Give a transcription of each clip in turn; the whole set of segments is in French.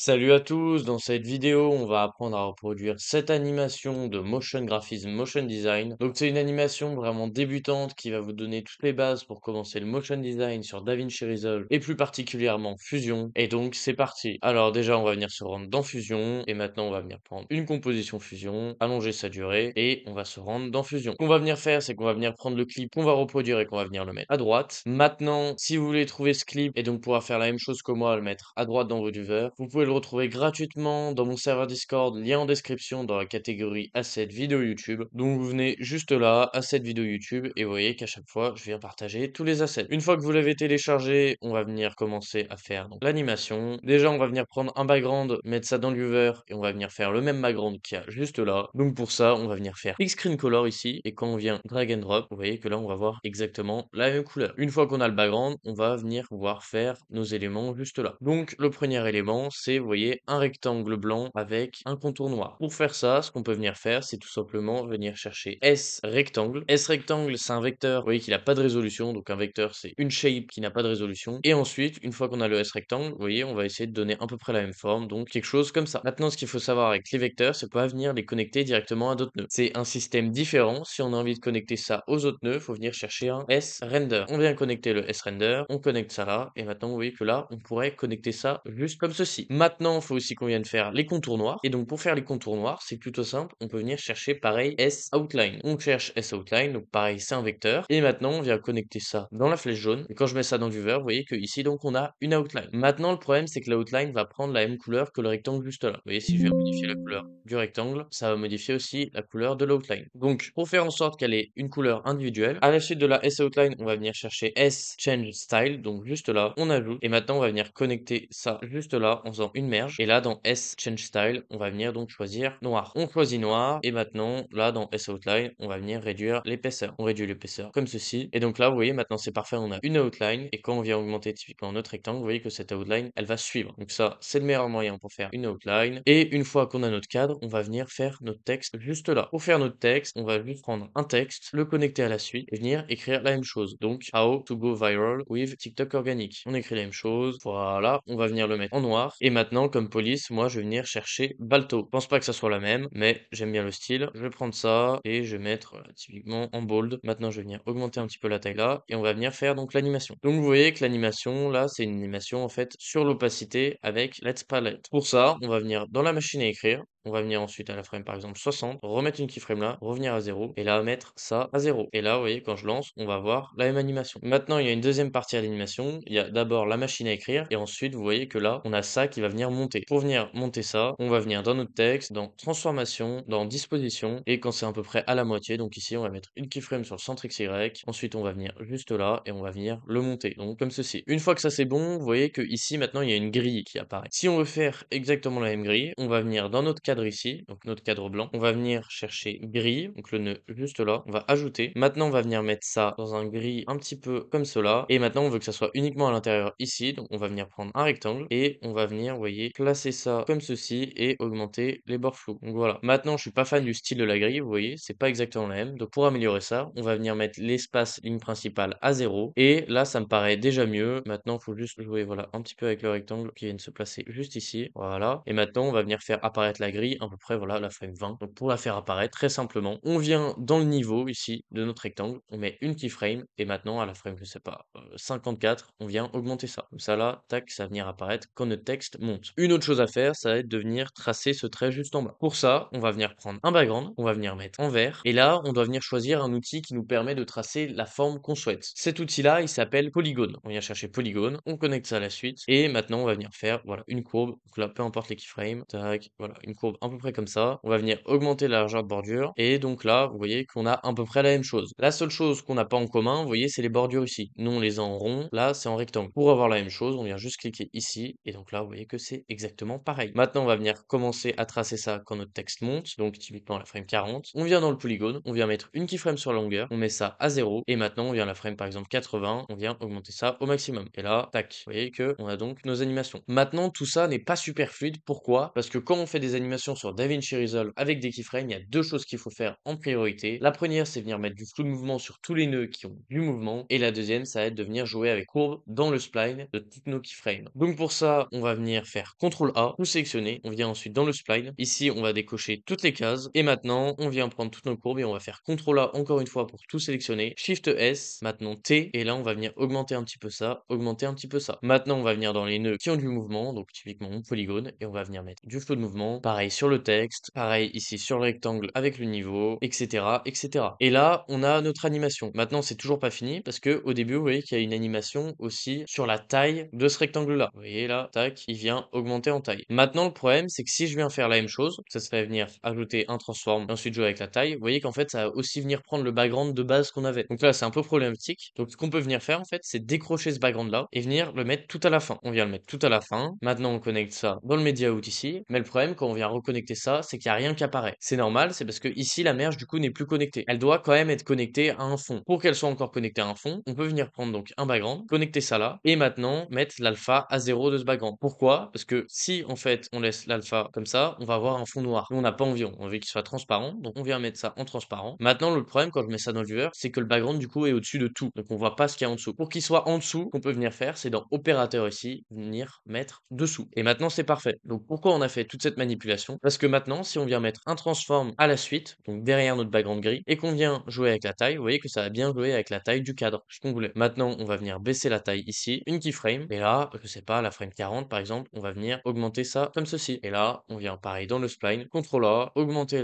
Salut à tous, dans cette vidéo, on va apprendre à reproduire cette animation de motion graphism, motion design. Donc c'est une animation vraiment débutante qui va vous donner toutes les bases pour commencer le motion design sur DaVinci Resolve et plus particulièrement Fusion. Et donc c'est parti. Alors déjà, on va venir se rendre dans Fusion et maintenant on va venir prendre une composition Fusion, allonger sa durée et on va se rendre dans Fusion. Ce qu'on va venir faire, c'est qu'on va venir prendre le clip qu'on va reproduire et qu'on va venir le mettre à droite. Maintenant, si vous voulez trouver ce clip et donc pouvoir faire la même chose que moi, le mettre à droite dans vos viewers, vous pouvez le retrouver gratuitement dans mon serveur Discord, lien en description dans la catégorie Assets vidéo YouTube. Donc vous venez juste là, Assets vidéo YouTube, et vous voyez qu'à chaque fois, je viens partager tous les assets. Une fois que vous l'avez téléchargé, on va venir commencer à faire donc l'animation. Déjà, on va venir prendre un background, mettre ça dans le viewer, et on va venir faire le même background qu'il y a juste là. Donc pour ça, on va venir faire Screen Color ici, et quand on vient drag and drop, vous voyez que là, on va voir exactement la même couleur. Une fois qu'on a le background, on va venir pouvoir faire nos éléments juste là. Donc le premier élément, c'est, vous voyez, un rectangle blanc avec un contour noir. Pour faire ça, ce qu'on peut venir faire, c'est tout simplement venir chercher S rectangle. S rectangle, c'est un vecteur, vous voyez qu'il n'a pas de résolution, donc un vecteur, c'est une shape qui n'a pas de résolution. Et ensuite, une fois qu'on a le S rectangle, vous voyez, on va essayer de donner à peu près la même forme, donc quelque chose comme ça. Maintenant, ce qu'il faut savoir avec les vecteurs, c'est qu'on va venir les connecter directement à d'autres nœuds. C'est un système différent. Si on a envie de connecter ça aux autres nœuds, il faut venir chercher un S render. On vient connecter le S render, on connecte ça là, et maintenant vous voyez que là, on pourrait connecter ça juste comme ceci. Maintenant, il faut aussi qu'on vienne faire les contours noirs. Et donc pour faire les contours noirs, c'est plutôt simple. On peut venir chercher pareil S outline. On cherche S outline, donc pareil, c'est un vecteur. Et maintenant, on vient connecter ça dans la flèche jaune. Et quand je mets ça dans le viewer, vous voyez que ici, donc on a une outline. Maintenant, le problème, c'est que la outline va prendre la même couleur que le rectangle juste là. Vous voyez, si je viens modifier la couleur du rectangle, ça va modifier aussi la couleur de l'outline. Donc, pour faire en sorte qu'elle ait une couleur individuelle, à la suite de la S outline, on va venir chercher S change style, donc juste là, on ajoute, et maintenant on va venir connecter ça juste là en faisant une merge, et là dans S change style, on va venir donc choisir noir. On choisit noir, et maintenant là dans S outline, on va venir réduire l'épaisseur. On réduit l'épaisseur comme ceci, et donc là vous voyez maintenant c'est parfait, on a une outline, et quand on vient augmenter typiquement notre rectangle, vous voyez que cette outline, elle va suivre. Donc ça, c'est le meilleur moyen pour faire une outline, et une fois qu'on a notre cadre, on va venir faire notre texte juste là. Pour faire notre texte, on va juste prendre un texte, le connecter à la suite et venir écrire la même chose. Donc, how to go viral with TikTok organique. On écrit la même chose. Voilà, on va venir le mettre en noir. Et maintenant, comme police, moi, je vais venir chercher Balto. Je pense pas que ça soit la même, mais j'aime bien le style. Je vais prendre ça et je vais mettre typiquement en bold. Maintenant, je vais venir augmenter un petit peu la taille là et on va venir faire donc l'animation. Donc, vous voyez que l'animation là, c'est une animation en fait sur l'opacité avec Let's Palette. Pour ça, on va venir dans la machine à écrire. On va venir ensuite à la frame par exemple 60, remettre une keyframe là, revenir à 0, et là mettre ça à 0. Et là, vous voyez, quand je lance, on va voir la même animation. Maintenant, il y a une deuxième partie à l'animation. Il y a d'abord la machine à écrire, et ensuite, vous voyez que là, on a ça qui va venir monter. Pour venir monter ça, on va venir dans notre texte, dans transformation, dans disposition, et quand c'est à peu près à la moitié, donc ici, on va mettre une keyframe sur le centre XY, ensuite, on va venir juste là, et on va venir le monter. Donc, comme ceci. Une fois que ça c'est bon, vous voyez que ici, maintenant, il y a une grille qui apparaît. Si on veut faire exactement la même grille, on va venir dans notre cadre ici, donc notre cadre blanc. On va venir chercher grille, donc le nœud juste là. On va ajouter. Maintenant, on va venir mettre ça dans un gris un petit peu comme cela. Et maintenant, on veut que ça soit uniquement à l'intérieur ici. Donc, on va venir prendre un rectangle et on va venir, vous voyez, placer ça comme ceci et augmenter les bords flous. Donc voilà. Maintenant, je suis pas fan du style de la grille, vous voyez, c'est pas exactement la même. Donc, pour améliorer ça, on va venir mettre l'espace ligne principale à 0. Et là, ça me paraît déjà mieux. Maintenant, il faut juste jouer, voilà, un petit peu avec le rectangle qui vient de se placer juste ici. Voilà. Et maintenant, on va venir faire apparaître la grille à peu près, voilà, la frame 20. Donc pour la faire apparaître, très simplement, on vient dans le niveau ici de notre rectangle, on met une keyframe et maintenant à la frame, je sais pas, 54, on vient augmenter ça. Comme ça là, tac, ça va venir apparaître quand notre texte monte. Une autre chose à faire, ça va être de venir tracer ce trait juste en bas. Pour ça, on va venir prendre un background, on va venir mettre en vert et là, on doit venir choisir un outil qui nous permet de tracer la forme qu'on souhaite. Cet outil-là, il s'appelle Polygone. On vient chercher Polygone, on connecte ça à la suite et maintenant on va venir faire, voilà, une courbe. Donc là, peu importe les keyframes, tac, voilà, une courbe à peu près comme ça. On va venir augmenter la largeur de bordure. Et donc là, vous voyez qu'on a à peu près la même chose. La seule chose qu'on n'a pas en commun, vous voyez, c'est les bordures ici. Nous, on les a en rond. Là, c'est en rectangle. Pour avoir la même chose, on vient juste cliquer ici. Et donc là, vous voyez que c'est exactement pareil. Maintenant, on va venir commencer à tracer ça quand notre texte monte. Donc, typiquement, à la frame 40. On vient dans le polygone. On vient mettre une keyframe sur la longueur. On met ça à 0. Et maintenant, on vient à la frame, par exemple, 80. On vient augmenter ça au maximum. Et là, tac. Vous voyez que on a donc nos animations. Maintenant, tout ça n'est pas super fluide. Pourquoi? Parce que quand on fait des animations animation sur DaVinci Resolve avec des keyframes, il y a 2 choses qu'il faut faire en priorité. La première, c'est venir mettre du flou de mouvement sur tous les nœuds qui ont du mouvement et la deuxième, ça va être de venir jouer avec courbe dans le spline de toutes nos keyframes. Donc pour ça, on va venir faire CTRL A, tout sélectionner. On vient ensuite dans le spline. Ici, on va décocher toutes les cases et maintenant, on vient prendre toutes nos courbes et on va faire CTRL A encore une fois pour tout sélectionner. Shift S, maintenant T et là, on va venir augmenter un petit peu ça, augmenter un petit peu ça. Maintenant, on va venir dans les nœuds qui ont du mouvement, donc typiquement mon polygone et on va venir mettre du flou de mouvement. Pareil sur le texte, pareil ici sur le rectangle avec le niveau, etc., etc. Et là, on a notre animation. Maintenant, c'est toujours pas fini parce que au début, vous voyez qu'il y a une animation aussi sur la taille de ce rectangle-là. Vous voyez là, tac, il vient augmenter en taille. Maintenant, le problème, c'est que si je viens faire la même chose, ça serait venir ajouter un transform et ensuite jouer avec la taille. Vous voyez qu'en fait, ça va aussi venir prendre le background de base qu'on avait. Donc là, c'est un peu problématique. Donc, ce qu'on peut venir faire, en fait, c'est décrocher ce background-là et venir le mettre tout à la fin. On vient le mettre tout à la fin. Maintenant, on connecte ça dans le media out ici. Mais le problème, quand on vient reconnecter ça, c'est qu'il n'y a rien qui apparaît. C'est normal, c'est parce que ici, la merge, du coup, n'est plus connectée. Elle doit quand même être connectée à un fond. Pour qu'elle soit encore connectée à un fond, on peut venir prendre donc un background, connecter ça là, et maintenant mettre l'alpha à 0 de ce background. Pourquoi? Parce que si en fait on laisse l'alpha comme ça, on va avoir un fond noir. Nous, on n'a pas envie, on veut qu'il soit transparent, donc on vient mettre ça en transparent. Maintenant, le problème quand je mets ça dans le viewer, c'est que le background du coup est au-dessus de tout, donc on voit pas ce qu'il y a en dessous. Pour qu'il soit en dessous, ce qu'on peut venir faire, c'est dans opérateur ici, venir mettre dessous. Et maintenant c'est parfait. Donc pourquoi on a fait toute cette manipulation? Parce que maintenant, si on vient mettre un transform à la suite, donc derrière notre background gris, et qu'on vient jouer avec la taille, vous voyez que ça va bien jouer avec la taille du cadre, ce qu'on voulait. Maintenant, on va venir baisser la taille ici, une keyframe, et là, je sais pas, la frame 40 par exemple, on va venir augmenter ça comme ceci. Et là, on vient pareil dans le spline, CTRL A, augmenter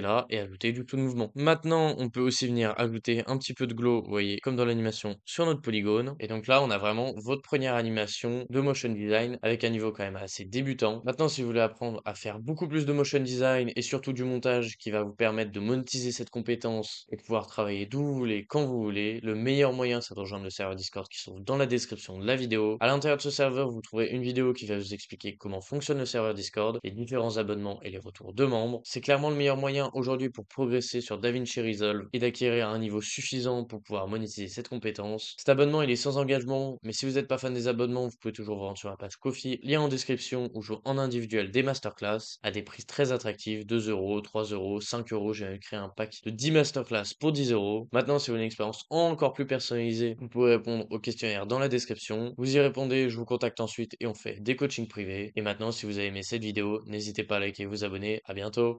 là, et ajouter du tout de mouvement. Maintenant, on peut aussi venir ajouter un petit peu de glow, vous voyez, comme dans l'animation, sur notre polygone. Et donc là, on a vraiment votre première animation de motion design avec un niveau quand même assez débutant. Maintenant, si vous voulez apprendre à faire beaucoup plus de motion design et surtout du montage qui va vous permettre de monétiser cette compétence et de pouvoir travailler d'où vous voulez, quand vous voulez, le meilleur moyen, c'est de rejoindre le serveur Discord qui se trouve dans la description de la vidéo. À l'intérieur de ce serveur, vous trouverez une vidéo qui va vous expliquer comment fonctionne le serveur Discord, les différents abonnements et les retours de membres. C'est clairement le meilleur moyen aujourd'hui pour progresser sur DaVinci Resolve et d'acquérir un niveau suffisant pour pouvoir monétiser cette compétence. Cet abonnement, il est sans engagement, mais si vous n'êtes pas fan des abonnements, vous pouvez toujours vous rendre sur la page Ko-fi, lien en description, ou jouer en individuel des masterclass à des prix très attractifs, 2 euros, 3 euros, 5 euros. J'ai même créé un pack de 10 masterclass pour 10 euros. Maintenant, si vous voulez une expérience encore plus personnalisée, vous pouvez répondre au questionnaire dans la description. Vous y répondez, je vous contacte ensuite et on fait des coachings privés. Et maintenant, si vous avez aimé cette vidéo, n'hésitez pas à liker et vous abonner. À bientôt.